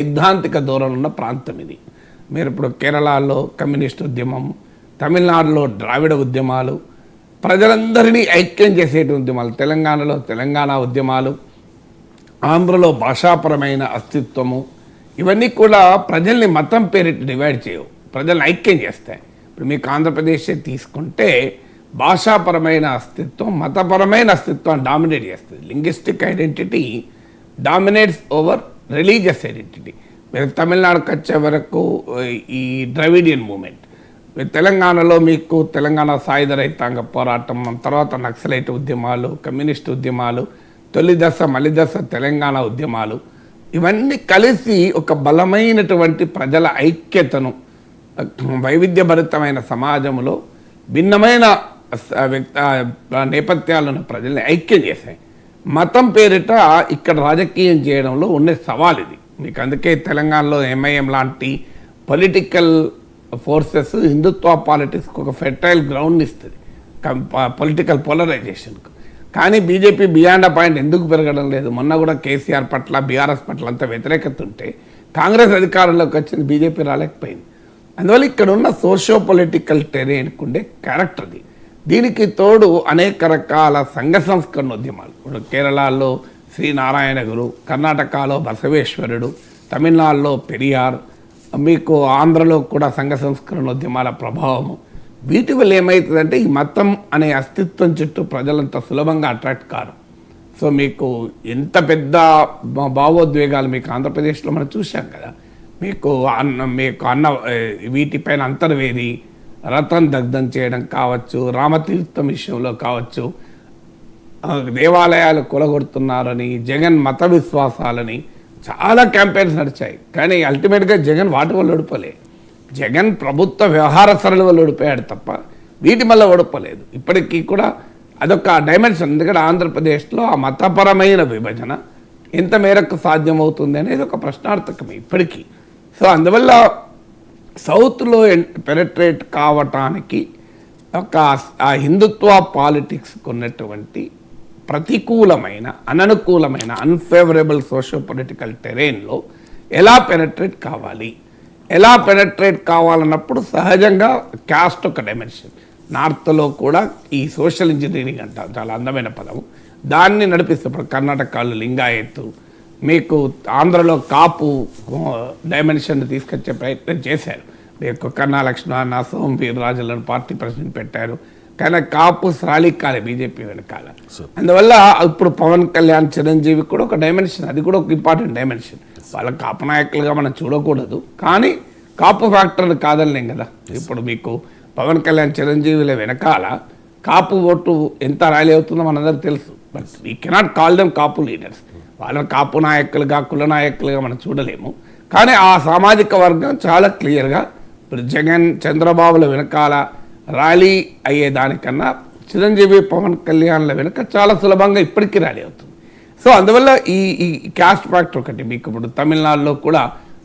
సిద్ధాంతిక ధోరణి ఉన్న ప్రాంతం ఇది. మీరు ఇప్పుడు కేరళలో కమ్యూనిస్ట్ ఉద్యమం, తమిళనాడులో ద్రావిడ ఉద్యమాలు, ప్రజలందరినీ ఐక్యం చేసే ఉద్యమాలు, తెలంగాణలో తెలంగాణ ఉద్యమాలు, ఆంధ్రలో భాషాపరమైన అస్తిత్వము, ఇవన్నీ కూడా ప్రజల్ని మతం పేరిట డివైడ్ చేయవు, ప్రజల్ని ఐక్యం చేస్తాయి. ఇప్పుడు మీకు ఆంధ్రప్రదేశ్ తీసుకుంటే భాషాపరమైన అస్తిత్వం మతపరమైన అస్తిత్వాన్ని డామినేట్ చేస్తుంది. Linguistic identity dominates over religious identity. మీరు తమిళనాడుకు వచ్చే వరకు ఈ ద్రవిడియన్ మూమెంట్, తెలంగాణలో మీకు తెలంగాణ సాయుధ రైతాంగ పోరాటం, తర్వాత నక్సలైట్ ఉద్యమాలు, కమ్యూనిస్ట్ ఉద్యమాలు, తొలి దశ మలి దశ తెలంగాణ ఉద్యమాలు, ఇవన్నీ కలిసి ఒక బలమైనటువంటి ప్రజల ఐక్యతను, వైవిధ్యభరితమైన సమాజంలో భిన్నమైన నేపథ్యాలను ప్రజల్ని ఐక్యం చేశాయి. మతం పేరిట ఇక్కడ రాజకీయం చేయడంలో ఉండే సవాల్ ఇది. మీకు అందుకే తెలంగాణలో ఎంఐఎం లాంటి పొలిటికల్ ఫోర్సెస్ హిందుత్వ పాలిటిక్స్కి ఒక ఫెర్టైల్ గ్రౌండ్ ఇస్తుంది పొలిటికల్ పోలరైజేషన్కు. కానీ బీజేపీ బియాండ్ అ పాయింట్ ఎందుకు పెరగడం లేదు? మొన్న కూడా కేసీఆర్ పట్ల బీఆర్ఎస్ పట్ల అంత వ్యతిరేకత ఉంటే కాంగ్రెస్ అధికారంలోకి వచ్చింది, బీజేపీ రాలేకపోయింది. అందువల్ల ఇక్కడ ఉన్న సోషియో పొలిటికల్ టెరెయిన్కు ఉండే క్యారెక్టర్ అది. దీనికి తోడు అనేక రకాల సంఘ సంస్కరణ ఉద్యమాలు, ఇప్పుడు కేరళలో శ్రీనారాయణ గురు, కర్ణాటకలో బసవేశ్వరుడు, తమిళనాడులో పెరియార్, మీకు ఆంధ్రలో కూడా సంఘ సంస్కరణ ఉద్యమాల ప్రభావము, వీటి వల్ల ఏమవుతుందంటే ఈ మతం అనే అస్తిత్వం చుట్టూ ప్రజలంత సులభంగా అట్రాక్ట్ కారు. సో మీకు ఎంత పెద్ద భావోద్వేగాలు మీకు ఆంధ్రప్రదేశ్లో మనం చూసాం కదా. మీకు అన్న వీటిపైన అంతర్వేది, రథం దగ్ధం చేయడం కావచ్చు, రామతీర్థం విషయంలో కావచ్చు, దేవాలయాలు కొలగొడుతున్నారని, జగన్ మత విశ్వాసాలని చాలా క్యాంపెయిన్స్ నడిచాయి. కానీ అల్టిమేట్గా జగన్ వాటి వల్ల ఓడిపోలే. జగన్ ప్రభుత్వ వ్యవహార సరళి వల్ల ఓడిపోయాడు తప్ప వీటి వల్ల ఓడిపోలేదు. ఇప్పటికీ కూడా అదొక డైమెన్షన్. ఎందుకంటే ఆంధ్రప్రదేశ్లో ఆ మతపరమైన విభజన ఎంత మేరకు సాధ్యమవుతుంది అనేది ఒక ప్రశ్నార్థకమే ఇప్పటికీ. సో అందువల్ల సౌత్లో పెనట్రేట్ కావటానికి ఒక ఆ హిందుత్వ పాలిటిక్స్కి ఉన్నటువంటి ప్రతికూలమైన, అననుకూలమైన, అన్ఫేవరబుల్ సోషో పొలిటికల్ టెరెయిన్లో ఎలా పెనట్రేట్ కావాలి, ఎలా పెనట్రేట్ కావాలన్నప్పుడు సహజంగా క్యాస్ట్ ఒక డైమెన్షన్. నార్త్లో కూడా ఈ సోషల్ ఇంజనీరింగ్ అంటారు, చాలా అందమైన పదము, దాన్ని నడిపిస్తారు. కర్ణాటకలో లింగాయత్తు, మీకు ఆంధ్రలో కాపు డైమెన్షన్ తీసుకొచ్చే ప్రయత్నం చేశారు. మీకు కన్నా లక్ష్మణ, సోమ్ వీర్రాజులను పార్టీ ప్రెసిడెంట్ పెట్టారు. కానీ కాపు శ్రాళికాలే బీజేపీ వెనకాల. అందువల్ల ఇప్పుడు పవన్ కళ్యాణ్, చిరంజీవి కూడా ఒక డైమెన్షన్, అది కూడా ఒక ఇంపార్టెంట్ డైమెన్షన్. వాళ్ళ కాపు నాయకులుగా మనం చూడకూడదు, కానీ కాపు ఫ్యాక్టర్ని కాదలేం కదా. ఇప్పుడు మీకు పవన్ కళ్యాణ్, చిరంజీవిల వెనకాల కాపు ఓటు ఎంత ర్యాలీ అవుతుందో మనందరికీ తెలుసు. But we cannot call them Kapu leaders. వాళ్ళని కాపు నాయకులుగా, కుల నాయకులుగా మనం చూడలేము. కానీ ఆ సామాజిక వర్గం చాలా క్లియర్గా ఇప్పుడు జగన్, చంద్రబాబుల వెనకాల ర్యాలీ అయ్యేదానికన్నా చిరంజీవి, పవన్ కళ్యాణ్ల వెనుక చాలా సులభంగా ఇప్పటికీ ర్యాలీ అవుతుంది. సో అందువల్ల ఈ క్యాస్ట్ ఫ్యాక్టర్ ఒకటి. మీకు ఇప్పుడు తమిళనాడులో కూడా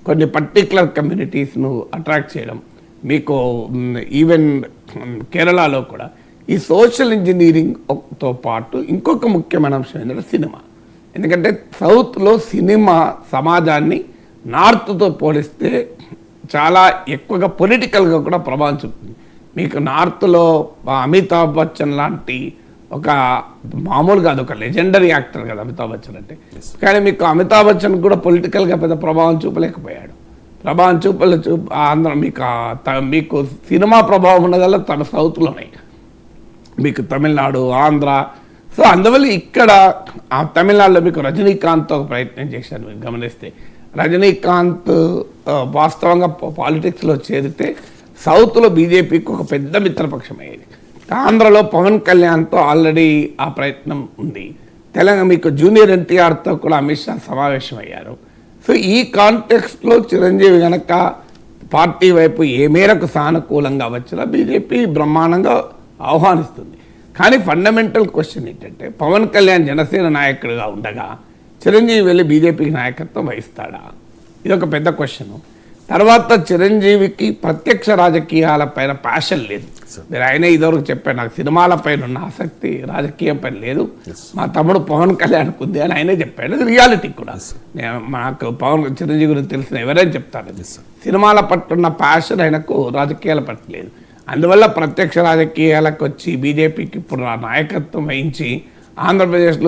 కొన్ని పర్టికులర్ కమ్యూనిటీస్ను అట్రాక్ట్ చేయడం, మీకు ఈవెన్ కేరళలో కూడా ఈ సోషల్ ఇంజనీరింగ్తో పాటు ఇంకొక ముఖ్యమైన అంశం ఏంటంటే సినిమా. ఎందుకంటే సౌత్లో సినిమా సమాజాన్ని నార్త్తో పోలిస్తే చాలా ఎక్కువగా పొలిటికల్గా కూడా ప్రభావం చూపుతుంది. మీకు నార్త్లో అమితాబ్ బచ్చన్ లాంటి ఒక మామూలుగా అదొక లెజెండరీ యాక్టర్ కదా అమితాబ్ బచ్చన్ అంటే. కానీ మీకు అమితాబ్ బచ్చన్ కూడా పొలిటికల్గా పెద్ద ప్రభావం చూపలేకపోయాడు. ప్రభావం ఆంధ్ర మీకు సినిమా ప్రభావం ఉన్నదల్లా తన సౌత్లోనే, మీకు తమిళనాడు, ఆంధ్ర. సో అందువల్ల ఇక్కడ ఆ తమిళనాడులో మీకు రజనీకాంత్తో ప్రయత్నం చేశారు. మీరు గమనిస్తే రజనీకాంత్ వాస్తవంగా పాలిటిక్స్లో చేరితే సౌత్లో బీజేపీకి ఒక పెద్ద మిత్రపక్షం అయ్యేది. ఆంధ్రలో పవన్ కళ్యాణ్తో ఆల్రెడీ ఆ ప్రయత్నం ఉంది. తెలంగాణ మీకు జూనియర్ ఎన్టీఆర్తో కూడా అమిత్ షా సమావేశం అయ్యారు. సో ఈ కాంటెక్స్ట్లో చిరంజీవి కనుక పార్టీ వైపు ఏ మేరకు సానుకూలంగా వచ్చినా బీజేపీ బ్రహ్మాండంగా ఆహ్వానిస్తుంది. కానీ ఫండమెంటల్ క్వశ్చన్ ఏంటంటే పవన్ కళ్యాణ్ జనసేన నాయకుడిగా ఉండగా చిరంజీవి వెళ్ళి బీజేపీకి నాయకత్వం వహిస్తాడా? ఇది ఒక పెద్ద క్వశ్చన్. తర్వాత చిరంజీవికి ప్రత్యక్ష రాజకీయాల పైన ప్యాషన్ లేదు. మీరు ఆయనే ఇదివరకు చెప్పాడు, నాకు సినిమాల పైన ఉన్న ఆసక్తి రాజకీయం పైన లేదు, మా తమ్ముడు పవన్ కళ్యాణ్కి ఉంది అని ఆయనే చెప్పాడు. అది రియాలిటీ కూడా. నాకు చిరంజీవి గురించి తెలిసిన ఎవరైనా చెప్తారు, సినిమాల పట్ల ఉన్న ప్యాషన్ ఆయనకు రాజకీయాల పట్ల లేదు. అందువల్ల ప్రత్యక్ష రాజకీయాలకు వచ్చి బీజేపీకి ఇప్పుడు నాయకత్వం వహించి ఆంధ్రప్రదేశ్లో